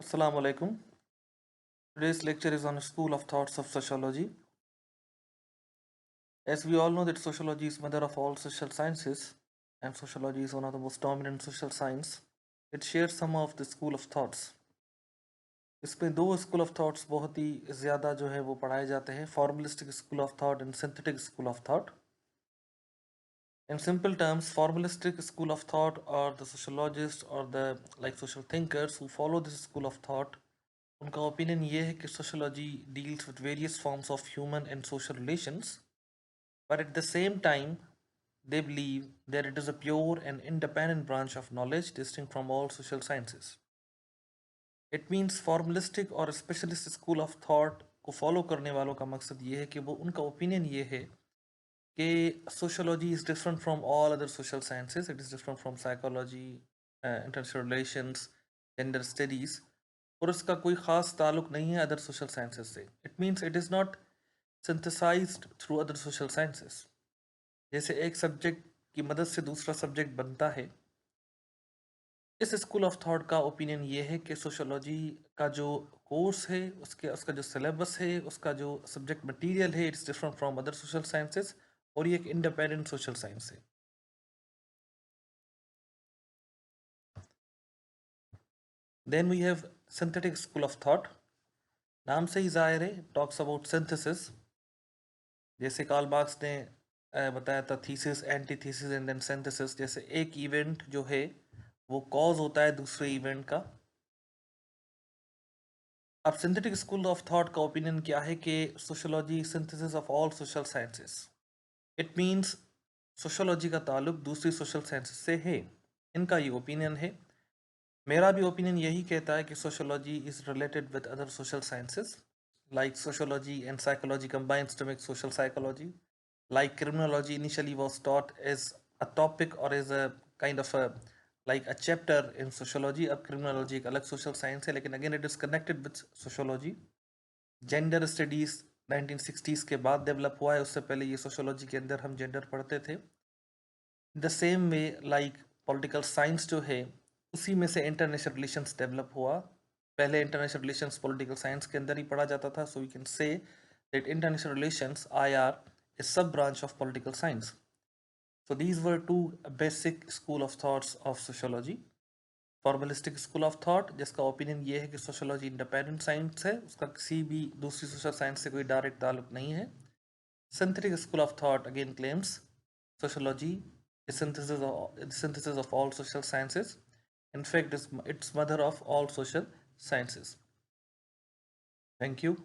Assalamu alaikum. Today's lecture is on School of Thoughts of Sociology. As we all know that sociology is mother of all social sciences and sociology is one of the most dominant social science. It shares some of the school of thoughts. इसमें दो school of thoughts बहुत ही ज़्यादा जो है वो पढ़ाए जाते हैं, formalistic school of thought and synthetic school of thought. In simple terms, formalistic school of thought or the sociologists or the like social thinkers who follow this school of thought, उनका opinion ये है कि sociology deals with various forms of human and social relations, but at the same time they believe that it is a pure and independent branch of knowledge distinct from all social sciences. It means formalistic और specialist school of thought को follow करने वालों का मकसद ये है कि वो उनका ओपिनियन ये है कि sociology is different from all other social sciences. It is different from psychology, international relations, gender studies, और उसका कोई ख़ास ताल्लुक नहीं है अदर सोशल साइंसेज से. It means it is not synthesised through other social sciences. जैसे एक सब्जेक्ट की मदद से दूसरा सब्जेक्ट बनता है, इस स्कूल ऑफ थॉट का ओपिनियन ये है कि सोशोलॉजी का जो कोर्स है, उसका जो सिलेबस है, उसका जो सब्जेक्ट मटेरियल है, it's different from other social sciences, और ये एक इंडिपेंडेंट सोशल साइंस है. Then we have synthetic school of thought. नाम से ही ज़ाहिर है, टॉक्स अबाउट सिंथेसिस. जैसे कार्ल मार्क्स ने बताया था, thesis, antithesis and then synthesis. जैसे एक इवेंट जो है वो कॉज होता है दूसरे इवेंट का. अब सिंथेटिक स्कूल ऑफ थॉट का ओपिनियन क्या है कि sociology synthesis of all social sciences. It means sociology का ताल्लुक दूसरी सोशल साइंसेस से है. इनका ये ओपिनियन है. मेरा भी ओपिनियन यही कहता है कि sociology is related with other social sciences, like sociology and psychology combines to make social psychology. Like criminology initially was taught as a topic or as a kind of a like a chapter in sociology. अब criminology एक अलग social science है, लेकिन again it is connected with sociology. Gender studies 1960s के बाद develop हुआ है, उससे पहले ये sociology के अंदर हम gender पढ़ते थे. The same way like political science जो है, उसी में से इंटरनेशनल रिलेशंस डेवलप हुआ. पहले इंटरनेशनल रिलेशंस पॉलिटिकल साइंस के अंदर ही पढ़ा जाता था. So we can say that international relations IR is sub branch of political science. So these were two basic school of thoughts of sociology. Formalistic school of thought, जिसका opinion ये है कि sociology independent science है, उसका किसी भी दूसरी social science से कोई डायरेक्ट ताल्लुक नहीं है. Synthetic school of thought again claims sociology is synthesis of all social sciences. In fact, it's mother of all social sciences. Thank you.